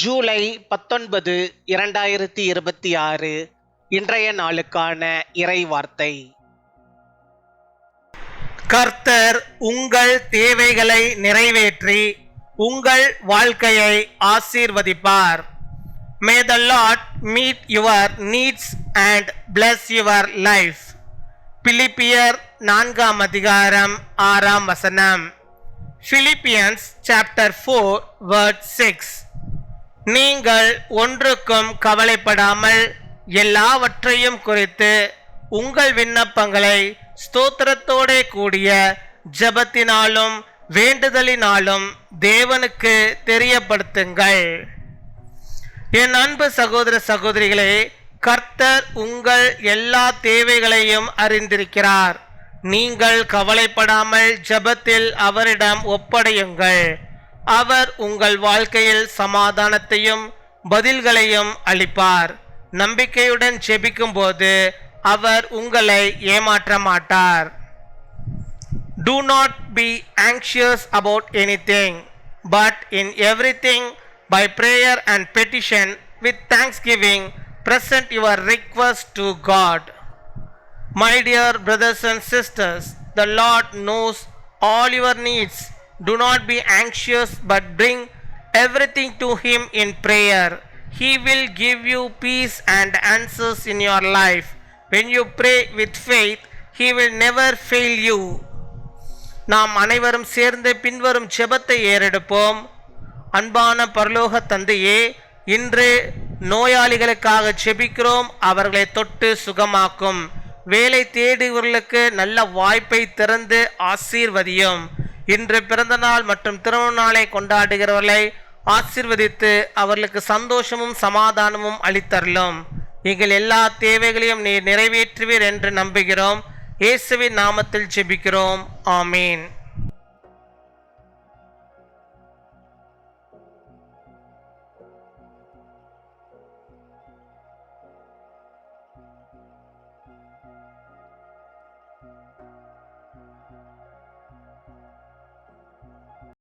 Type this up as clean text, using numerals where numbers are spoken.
ஜூலை 19, 2026 இன்றைய நாளுக்கான இறை வார்த்தை. கர்த்தர் உங்கள் தேவைகளை நிறைவேற்றி உங்கள் வாழ்க்கையை ஆசீர்வதிப்பார். May the Lord meet your needs and bless your life. பிலிப்பியர் 4:6. Philippians chapter 4 verse 6. நீங்கள் ஒன்றுக்கும் கவலைப்படாமல் எல்லாவற்றையும் குறித்து உங்கள் விண்ணப்பங்களை ஸ்தோத்திரத்தோடே கூடிய ஜெபத்தினாலும் வேண்டுதலினாலும் தேவனுக்கு தெரியப்படுத்துங்கள். என் அன்பு சகோதர சகோதரிகளே, கர்த்தர் உங்கள் எல்லா தேவைகளையும் அறிந்திருக்கிறார். நீங்கள் கவலைப்படாமல் ஜெபத்தில் அவரிடம் ஒப்படையுங்கள். அவர் உங்கள் வாழ்க்கையில் சமாதானத்தையும் பதில்களையும் அளிப்பார். நம்பிக்கையுடன் ஜெபிக்கும் போது அவர் உங்களை ஏமாற்ற மாட்டார். Do not be anxious about anything, but in everything by prayer and petition with thanksgiving present your request to God. My dear brothers and sisters, the Lord knows all your needs. Do not be anxious but bring everything to Him in prayer. He will give you peace and answers in your life. When you pray with faith, He will never fail you. நாம் அனைவரும் சேர்ந்து பின்வரும் ஜெபத்தை ஏறெடுப்போம். அன்பான பரலோக தந்தையே, இன்று நோயாளிகளுக்காக ஜெபிக்கிறோம். அவர்களை தொட்டு சுகமாக்கும். வேலை தேடுவர்களுக்கு நல்ல வாய்ப்பை திறந்து ஆசீர்வதியும். இன்று பிறந்த நாள் மற்றும் திருமண நாளை கொண்டாடுகிறவர்களை ஆசீர்வதித்து அவர்களுக்கு சந்தோஷமும் சமாதானமும் அளித்தருளும். எங்கள் எல்லா தேவைகளையும் நீர் நிறைவேற்றுவீர் என்று நம்புகிறோம். இயேசுவின் நாமத்தில் ஜெபிக்கிறோம். ஆமீன்.